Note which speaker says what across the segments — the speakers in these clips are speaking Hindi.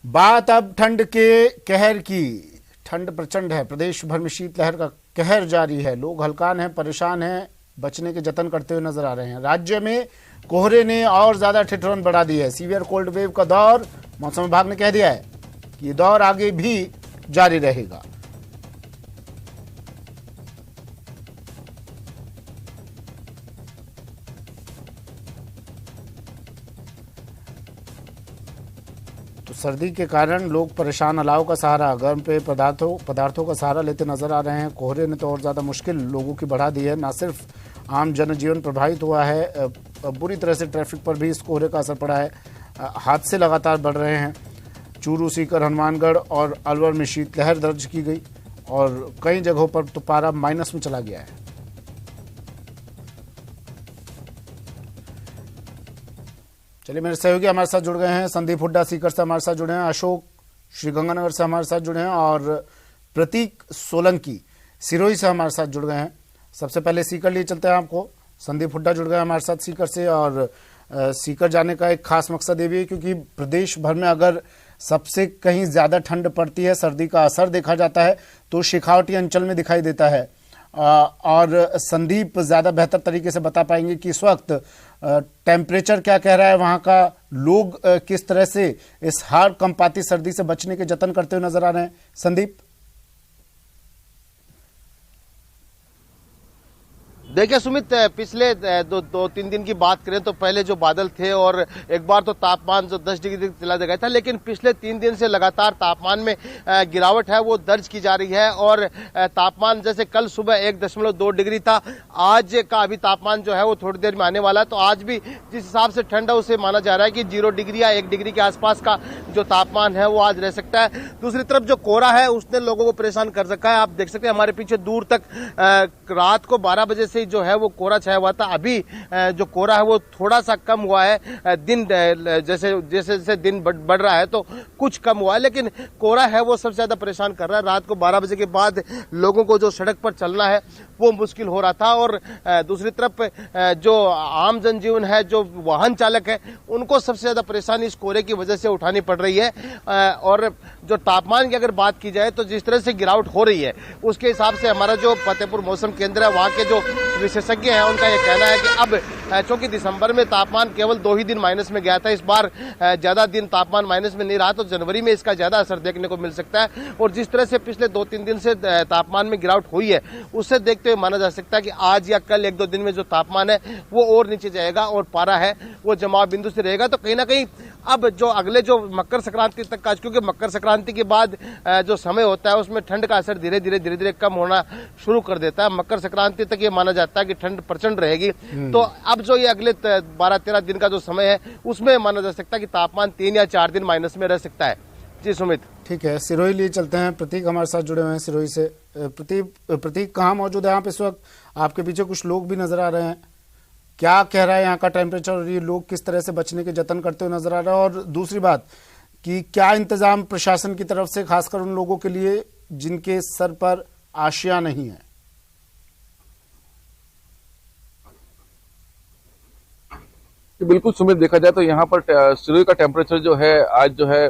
Speaker 1: बात अब ठंड के कहर की। ठंड प्रचंड है, प्रदेश भर में शीतलहर का कहर जारी है। लोग हलकान हैं, परेशान हैं, बचने के जतन करते हुए नजर आ रहे हैं। राज्य में कोहरे ने और ज्यादा ठिठुरन बढ़ा दी है। सीवियर कोल्ड वेव का दौर मौसम विभाग ने कह दिया है कि ये दौर आगे भी जारी रहेगा। तो सर्दी के कारण लोग परेशान, अलाव का सहारा, गर्म पेय पदार्थों का सहारा लेते नजर आ रहे हैं। कोहरे ने तो और ज़्यादा मुश्किल लोगों की बढ़ा दी है। न सिर्फ आम जनजीवन प्रभावित हुआ है, बुरी तरह से ट्रैफिक पर भी इस कोहरे का असर पड़ा है। हादसे लगातार बढ़ रहे हैं। चूरू, सीकर, हनुमानगढ़ और अलवर में शीतलहर दर्ज की गई और कई जगहों पर तो पारा माइनस में चला गया है। चलिए, मेरे सहयोगी हमारे साथ जुड़ गए हैं। संदीप हुड्डा सीकर से हमारे साथ जुड़े हैं, अशोक श्रीगंगानगर से हमारे साथ जुड़े हैं और प्रतीक सोलंकी सिरोही से हमारे साथ जुड़ गए हैं। सबसे पहले सीकर लिए चलते हैं आपको। संदीप हुड्डा जुड़ गए हमारे साथ सीकर से और सीकर जाने का एक खास मकसद ये भी है क्योंकि प्रदेश भर में अगर सबसे कहीं ज्यादा ठंड पड़ती है, सर्दी का असर देखा जाता है तो शेखावटी अंचल में दिखाई देता है। और संदीप ज्यादा बेहतर तरीके से बता पाएंगे कि इस वक्त टेम्परेचर क्या कह रहा है, वहां का लोग किस तरह से इस हाड़ कंपाती सर्दी से बचने के जतन करते हुए नजर आ रहे हैं। संदीप,
Speaker 2: देखिए सुमित, पिछले दो तीन दिन की बात करें तो पहले जो बादल थे और एक बार तो तापमान जो 10 डिग्री तक चला गया था, लेकिन पिछले 3 दिन से लगातार तापमान में गिरावट है वो दर्ज की जा रही है। और तापमान जैसे कल सुबह 1.2 डिग्री था, आज का अभी तापमान जो है वो थोड़ी देर में आने वाला है। तो आज भी जिस हिसाब से ठंड है उसे माना जा रहा है कि 0 डिग्री या 1 डिग्री के आसपास का जो तापमान है वो आज रह सकता है। दूसरी तरफ जो कोहरा है उसने लोगों को परेशान कर रखा है। आप देख सकते हैं हमारे पीछे दूर तक रात को 12 बजे से जो है वो कोहरा छाया हुआ था। अभी जो कोहरा है वो थोड़ा सा कम हुआ है। दिन जैसे जैसे दिन बढ़ रहा है तो कुछ कम हुआ है, लेकिन कोहरा है वो सबसे ज्यादा परेशान कर रहा है। रात को 12 बजे के बाद लोगों को जो सड़क पर चलना है वो मुश्किल हो रहा था। और दूसरी तरफ जो आम जनजीवन है, जो वाहन चालक है, उनको सबसे ज्यादा परेशानी इस कोहरे की वजह से उठानी पड़ रही है। और जो तापमान की अगर बात की जाए तो जिस तरह से गिरावट हो रही है उसके हिसाब से हमारा जो फतेहपुर मौसम केंद्र है वहां के जो विशेषज्ञ हैं उनका यह कहना है कि अब चूंकि दिसंबर में तापमान केवल 2 ही दिन माइनस में गया था, इस बार ज्यादा दिन तापमान माइनस में नहीं रहा, तो जनवरी में इसका ज्यादा असर देखने को मिल सकता है। और जिस तरह से पिछले 2-3 दिन से तापमान में गिरावट हुई है उससे देखते हुए माना जा सकता है कि आज या कल 1-2 दिन में जो तापमान है वो और नीचे जाएगा और पारा है वो जमाव बिंदु से रहेगा। तो कहीं ना कहीं अब जो अगले जो मकर संक्रांति तक का, क्योंकि मकर संक्रांति के बाद जो समय होता है उसमें ठंड का असर धीरे धीरे कम होना शुरू कर देता है। मकर संक्रांति तक ये माना जाता है कि ठंड प्रचंड रहेगी। तो अब जो ये अगले 12-13 दिन का जो समय है उसमें माना जा सकता है कि तापमान 3 या 4 दिन माइनस में रह सकता है। जी सुमित।
Speaker 1: ठीक है, सिरोही लिए चलते हैं। प्रतीक हमारे साथ जुड़े हुए हैं सिरोही से। प्रतीक कहाँ मौजूद है आप इस वक्त? आपके पीछे कुछ लोग भी नजर आ रहे हैं। क्या कह रहा है यहाँ का टेम्परेचर और ये लोग किस तरह से बचने के जतन करते हुए नजर आ रहे हैं? और दूसरी बात कि क्या इंतजाम प्रशासन की तरफ से, खासकर उन लोगों के लिए जिनके सर पर आशियां नहीं है?
Speaker 3: बिल्कुल सुमित, देखा जाए तो यहाँ पर सिरोही का टेम्परेचर जो है आज जो है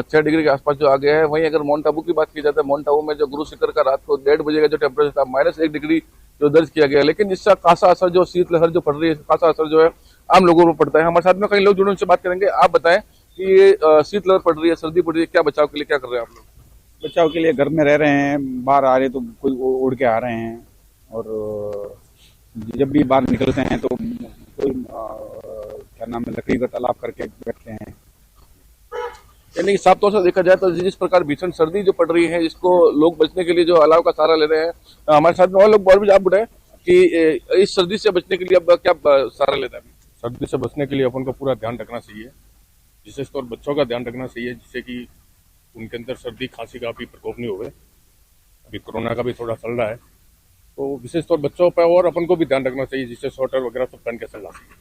Speaker 3: 6 डिग्री के आसपास जो आ गया है। वहीं अगर माउंट आबू की बात की जाए तो माउंट आबू में जो गुरु शिखर का रात को 1:30 बजे का जो टेम्परेचर था -1 डिग्री जो दर्ज किया गया, लेकिन इसका खासा असर जो शीतलहर जो पड़ रही है, खासा असर जो है आम लोगों पर पड़ता है। हमारे साथ में कई लोग जुड़े, उनसे बात करेंगे। आप बताएं कि ये शीतलहर पड़ रही है, सर्दी पड़ रही है, क्या बचाव के लिए क्या कर रहे हैं आप लोग?
Speaker 4: बचाव के लिए घर में रह रहे हैं, बाहर आ रहे तो कोई उड़ के आ रहे हैं और जब भी बाहर निकलते हैं तो कोई क्या नाम है, लकड़ी का तालाब करके बैठते हैं।
Speaker 3: यानी साफ तौर से देखा जाए तो जिस प्रकार भीषण सर्दी जो पड़ रही है, इसको लोग बचने के लिए जो अलाव का सहारा ले रहे हैं। हमारे साथ में और लोग और भी आप बताएं कि इस सर्दी से बचने के लिए अब क्या सहारा लेता है?
Speaker 5: सर्दी से बचने के लिए अपन को पूरा ध्यान रखना चाहिए, विशेष तौर बच्चों का ध्यान रखना चाहिए, जिससे कि उनके अंदर सर्दी खांसी का भी प्रकोप नहीं होवे। अभी कोरोना का भी थोड़ा चल रहा है, तो विशेष तौर बच्चों पर और अपन को भी ध्यान रखना चाहिए, जिससे स्वेटर वगैरह सब पहन के चलना चाहिए।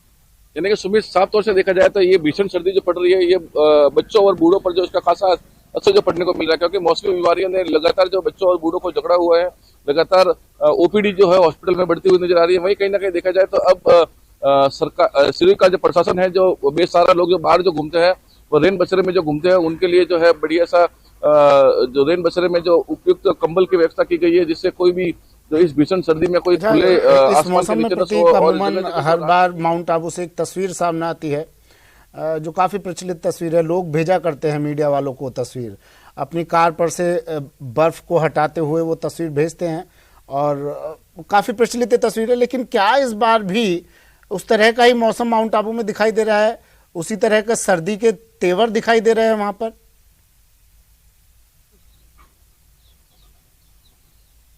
Speaker 3: यानी कि सुमित, साफ तौर से देखा जाए तो ये भीषण सर्दी जो पड़ रही है, ये बच्चों और बूढ़ों पर जो इसका खासा असर जो पड़ने को मिल रहा है, क्योंकि मौसमी बीमारियों ने लगातार जो बच्चों और बूढ़ों को जकड़ा हुआ है। लगातार ओपीडी जो है हॉस्पिटल में बढ़ती हुई नजर आ रही है। वहीं कहीं ना कहीं देखा जाए तो अब सरकार, सिरोही का जो प्रशासन है, जो बेसहारा लोग जो बाहर जो घूमते हैं वो रेन बसेरे में जो घूमते हैं उनके लिए जो है बढ़िया सा जो रेन बसेरे में जो उपयुक्त कंबल की व्यवस्था की गई है, जिससे कोई भी जो इस भीषण सर्दी में कोई खुले
Speaker 1: इस
Speaker 3: आसमान के
Speaker 1: मौसम में
Speaker 3: नीचे न
Speaker 1: प्रतीक
Speaker 3: सो और
Speaker 1: अमूमन
Speaker 3: जगह-जगह
Speaker 1: हर बार माउंट आबू से एक तस्वीर सामने आती है, जो काफी प्रचलित तस्वीर है। लोग भेजा करते हैं मीडिया वालों को तस्वीर, अपनी कार पर से बर्फ को हटाते हुए वो तस्वीर भेजते हैं और काफी प्रचलित तस्वीर है। लेकिन क्या इस बार भी उस तरह का ही मौसम माउंट आबू में दिखाई दे रहा है, उसी तरह का सर्दी के तेवर दिखाई दे रहे हैं वहां पर?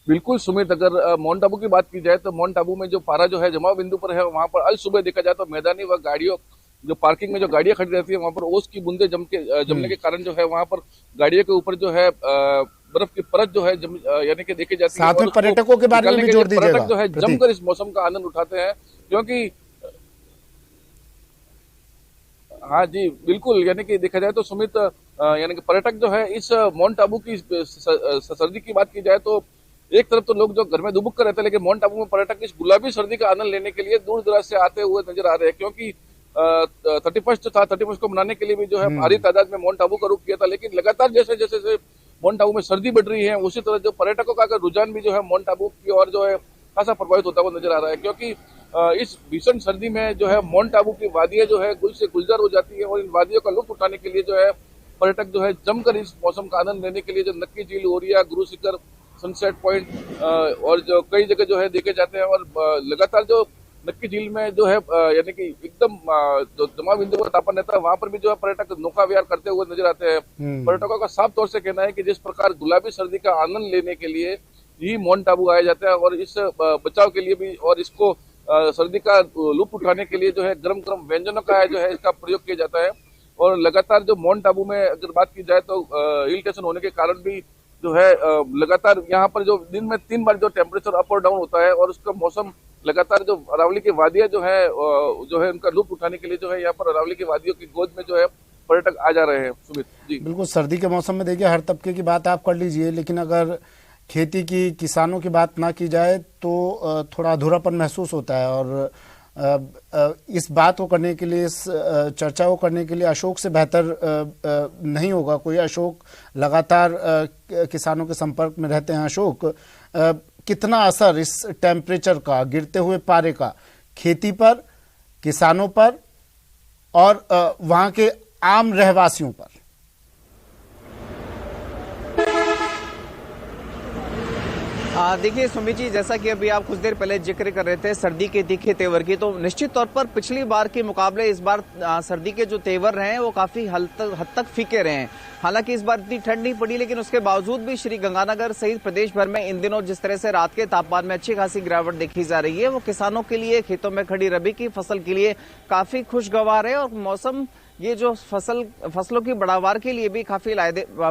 Speaker 3: बिल्कुल सुमित, अगर माउंट आबू की बात की जाए तो माउंट आबू में जो पारा जो है जमाव बिंदु पर है, वहां पर आज सुबह देखा जाए तो मैदानी व गाड़ियों जो पार्किंग में जो गाड़ियां खड़ी रहती है वहां पर ओस की बूंदे जमने के कारण जो है वहां पर गाड़ियों के ऊपर जो है बर्फ की परत जो है यानी कि देखी जाती है।
Speaker 1: साथ में पर्यटकों के बारे में भी जोड़ दीजिएगा।
Speaker 3: पर्यटक जो है जमकर इस मौसम का आनंद उठाते हैं, क्योंकि हाँ जी बिल्कुल, यानी कि देखा जाए तो सुमित, यानी कि पर्यटक जो है इस माउंट आबू की सर्दी की बात की जाए तो एक तरफ तो लोग जो घर में दुबक कर रहते हैं, लेकिन माउंट आबू में पर्यटक इस गुलाबी सर्दी का आनंद लेने के लिए दूर दराज से आते हुए नजर आ रहे हैं, क्योंकि 31 को मनाने के लिए भी जो है भारी तादाद में माउंट आबू का रुख किया था। लेकिन लगातार जैसे जैसे माउंट आबू में सर्दी बढ़ रही है, उसी तरह जो पर्यटकों का रुझान भी जो है माउंट आबू की ओर जो है खासा प्रभावित होता हुआ नजर आ रहा है, क्योंकि इस भीषण सर्दी में जो है माउंट आबू की वादियां जो है गुल से गुलजार हो जाती है और इन वादियों का लुत्फ उठाने के लिए जो है पर्यटक जो है जमकर इस मौसम का आनंद लेने के लिए जो नक्की झील, ओरिया, गुरु शिखर, सनसेट पॉइंट और जो कई जगह जो है देखे जाते हैं। और लगातार जो नक्की झील में जो है यानी कि एकदम जो जमा बिंदु पर तापमान रहता है, वहां पर भी जो है पर्यटक नौका विहार करते हुए नजर आते हैं। पर्यटकों का साफ तौर से कहना है कि जिस प्रकार गुलाबी सर्दी का आनंद लेने के लिए ही माउंट आबू आया जाता है और इस बचाव के लिए भी और इसको सर्दी का लुत्फ उठाने के लिए जो है गर्म गर्म व्यंजनों का जो है इसका प्रयोग किया जाता है। और लगातार जो माउंट आबू में अगर बात की जाए तो हिल स्टेशन होने के कारण भी जो है लगातार यहाँ पर जो दिन में 3 बार जो टेम्परेचर अप और डाउन होता है और उसका मौसम लगातार जो अरावली की वादियां जो है उनका लुत्फ उठाने के लिए जो है यहाँ पर अरावली की वादियों की गोद में जो है पर्यटक आ जा रहे हैं। सुमित जी, बिल्कुल
Speaker 1: सर्दी के मौसम में देखिए हर तबके की बात आप कर लीजिए, लेकिन अगर खेती की, किसानों की बात ना की जाए तो थोड़ा अधूरापन महसूस होता है। और इस बात को करने के लिए, इस चर्चा को करने के लिए अशोक से बेहतर नहीं होगा कोई। अशोक लगातार किसानों के संपर्क में रहते हैं। अशोक, कितना असर इस टेम्परेचर का, गिरते हुए पारे का खेती पर, किसानों पर और वहां के आम रहवासियों पर?
Speaker 6: देखिए सुमित जी, जैसा कि अभी आप कुछ देर पहले जिक्र कर रहे थे सर्दी के तीखे तेवर की, तो निश्चित तौर पर पिछली बार के मुकाबले इस बार सर्दी के जो तेवर रहे हैं वो काफी हद तक फीके रहे हैं। हालांकि इस बार इतनी ठंड नहीं पड़ी, लेकिन उसके बावजूद भी श्री गंगानगर सहित प्रदेश भर में इन दिनों जिस तरह से रात के तापमान में अच्छी खासी गिरावट देखी जा रही है, वो किसानों के लिए, खेतों में खड़ी रबी की फसल के लिए काफी खुशगवार है। और मौसम ये जो फसलों की बढ़ावार के लिए भी काफी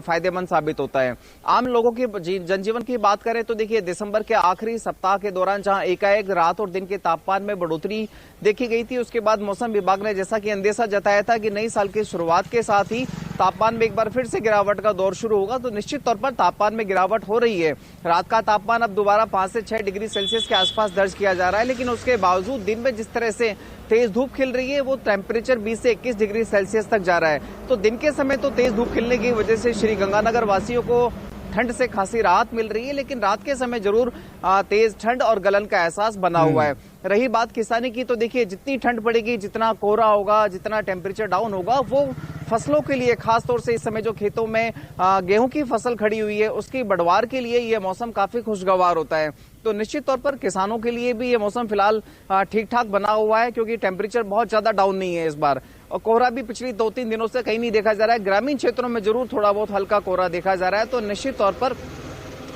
Speaker 6: फायदेमंद साबित होता है। आम लोगों की जनजीवन की बात करें तो देखिए, दिसंबर के आखिरी सप्ताह के दौरान जहां एकाएक रात और दिन के तापमान में बढ़ोतरी देखी गई थी, उसके बाद मौसम विभाग ने जैसा कि अंदेशा जताया था कि नई साल की शुरुआत के साथ ही तापमान में एक बार फिर से गिरावट का दौर शुरू होगा, तो निश्चित तौर पर तापमान में गिरावट हो रही है। रात का तापमान अब दोबारा 5 से 6 डिग्री सेल्सियस के आसपास दर्ज किया जा रहा है, लेकिन उसके बावजूद दिन में जिस तरह से तेज धूप खिल रही है, वो टेम्परेचर 20 से 21 डिग्री सेल्सियस तक जा रहा है। तो दिन के समय तो तेज धूप खिलने की वजह से श्री गंगानगर वासियों को ठंड से खासी राहत मिल रही है, लेकिन रात के समय जरूर तेज ठंड और गलन का एहसास बना हुआ है। रही बात किसानी की, तो देखिए जितनी ठंड पड़ेगी, जितना कोहरा होगा, जितना टेम्परेचर डाउन होगा, वो फसलों के लिए, खास तौर से इस समय जो खेतों में गेहूं की फसल खड़ी हुई है, उसकी बढ़वार के लिए ये मौसम काफी खुशगवार होता है। तो निश्चित तौर पर किसानों के लिए भी ये मौसम फिलहाल ठीक ठाक बना हुआ है, क्योंकि टेम्परेचर बहुत ज्यादा डाउन नहीं है इस बार। और कोहरा भी पिछली 2-3 दिनों से कहीं नहीं देखा जा रहा है। ग्रामीण क्षेत्रों में जरूर थोड़ा बहुत हल्का कोहरा देखा जा रहा है। तो निश्चित तौर पर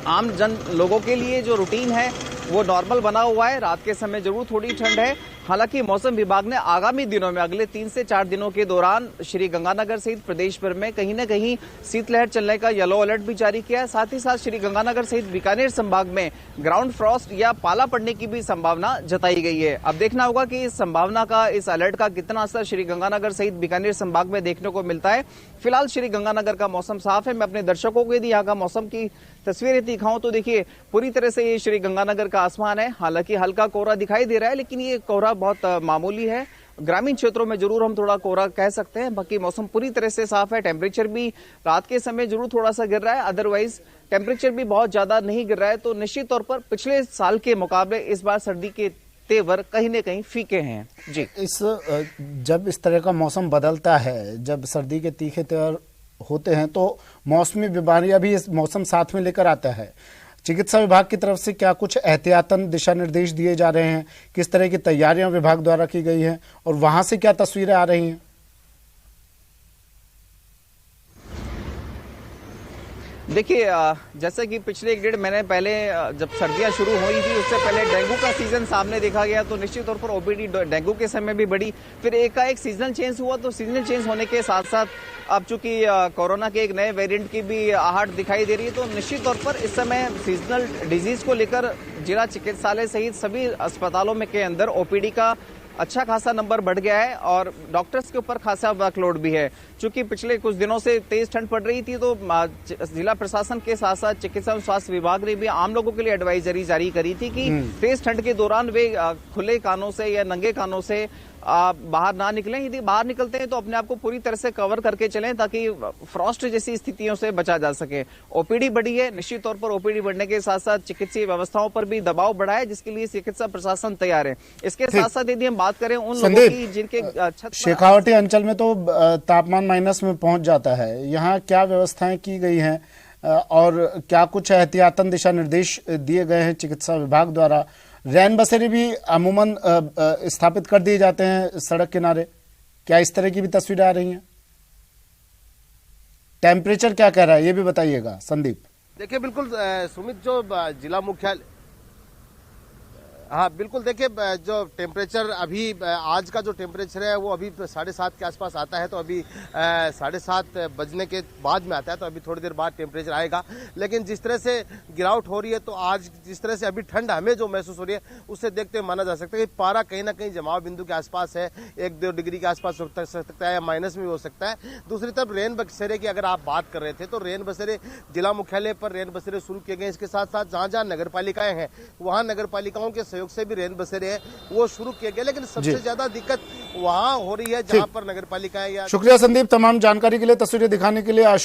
Speaker 6: आम जन लोगों के लिए जो रूटीन है वो नॉर्मल बना हुआ है। रात के समय जरूर थोड़ी ठंड है। हालांकि मौसम विभाग ने आगामी दिनों में, अगले 3 से 4 दिनों के दौरान श्री गंगानगर सहित प्रदेश भर में कहीं न कहीं शीतलहर चलने का येलो अलर्ट भी जारी किया है। साथ ही साथ श्री गंगानगर सहित बीकानेर संभाग में ग्राउंड फ्रॉस्ट या पाला पड़ने की भी संभावना जताई गई है। अब देखना होगा कि इस संभावना का, इस अलर्ट का कितना असर श्री गंगानगर सहित बीकानेर संभाग में देखने को मिलता है। फिलहाल श्री गंगानगर का मौसम साफ है। मैं अपने दर्शकों को यदि यहाँ का मौसम की तस्वीरें दिखाऊं तो देखिए, पूरी तरह से ये श्री गंगानगर का आसमान है। हालांकि हल्का कोहरा दिखाई दे रहा है, लेकिन ये कोहरा बहुत मामूली है ग्रामीण क्षेत्रों में जरूर हम थोड़ा कोहरा कह सकते हैं। बाकी मौसम पूरी तरह से साफ है। टेम्परेचर भी रात के समय जरूर थोड़ा सा गिर रहा है, अदरवाइज टेम्परेचर भी बहुत ज्यादा नहीं गिर रहा है। तो निश्चित तौर पर पिछले साल के मुकाबले इस बार सर्दी के तेवर कहीं न कहीं फीके हैं। जी,
Speaker 1: जब इस तरह का मौसम बदलता है, जब सर्दी के तीखे तेवर होते हैं, तो मौसमी बीमारियां भी इस मौसम साथ में लेकर आता है। चिकित्सा विभाग की तरफ से क्या कुछ एहतियातन दिशा निर्देश दिए जा रहे हैं? किस तरह की तैयारियां विभाग द्वारा की गई हैं और वहां से क्या तस्वीरें आ रही हैं?
Speaker 6: देखिए, जैसा कि पिछले 1 महीने पहले जब सर्दियां शुरू हुई थी, उससे पहले डेंगू का सीजन सामने देखा गया, तो निश्चित तौर पर ओपीडी डेंगू के समय भी बढ़ी। फिर एकाएक सीजनल चेंज हुआ, तो सीजनल चेंज होने के साथ साथ अब चूंकि कोरोना के एक नए वेरिएंट की भी आहट दिखाई दे रही है, तो निश्चित तौर पर इस समय सीजनल डिजीज को लेकर जिला चिकित्सालय सहित सभी अस्पतालों में के अंदर ओपीडी का अच्छा खासा नंबर बढ़ गया है और डॉक्टर्स के ऊपर खासा वर्कलोड भी है। चूंकि पिछले कुछ दिनों से तेज ठंड पड़ रही थी, तो जिला प्रशासन के साथ साथ चिकित्सा एवं स्वास्थ्य विभाग ने भी आम लोगों के लिए एडवाइजरी जारी करी थी कि तेज ठंड के दौरान वे खुले कानों से या नंगे कानों से बाहर ना निकलें। यदि बाहर निकलते हैं तो अपने आप को पूरी तरह से कवर करके चलें, ताकि फ्रॉस्ट जैसी स्थितियों से बचा जा सके। ओपीडी बढ़ी है, निश्चित तौर पर ओपीडी बढ़ने के साथ साथ चिकित्सीय व्यवस्थाओं पर भी दबाव बढ़ा है, जिसके लिए चिकित्सा प्रशासन तैयार है। इसके साथ साथ यदि हम बात करें उन लोगों की जिनके
Speaker 1: शेखावटी अंचल में तो तापमान माइनस में पहुंच जाता है, यहाँ क्या व्यवस्थाएं की गई हैं और क्या कुछ एहतियातन दिशा निर्देश दिए गए हैं चिकित्सा विभाग द्वारा? रैन बसेरे भी अमूमन स्थापित कर दिए जाते हैं सड़क किनारे, क्या इस तरह की भी तस्वीरें आ रही हैं? टेम्परेचर क्या कह रहा है ये भी बताइएगा संदीप।
Speaker 2: देखिए बिल्कुल सुमित, जो जिला मुख्यालय, हाँ बिल्कुल, देखिए जो टेम्परेचर अभी आज का जो टेम्परेचर है वो अभी 7:30 के आसपास आता है, तो अभी 7:30 बजने के बाद में आता है, तो अभी थोड़ी देर बाद टेम्परेचर आएगा। लेकिन जिस तरह से गिरावट हो रही है, तो आज जिस तरह से अभी ठंड हमें जो महसूस हो रही है, उससे देखते हुए माना जा सकता है कि पारा कहीं ना कहीं जमाव बिंदु के आसपास है, 1-2 डिग्री के आसपास हो सकता है या माइनस में भी हो सकता है। दूसरी तरफ रैन बसेरे की अगर आप बात कर रहे थे, तो रैन बसेरे जिला मुख्यालय पर रैन बसेरे शुरू किए गए। इसके साथ साथ जहां जहां नगर पालिकाएं हैं, वहां नगर पालिकाओं के सहयोग से भी रैन बसेरे हैं वो शुरू किए गए। लेकिन सबसे ज्यादा दिक्कत वहां हो रही है जहां पर नगर पालिकाएं या।
Speaker 1: शुक्रिया संदीप तमाम जानकारी के लिए, तस्वीरें दिखाने के लिए। अशोक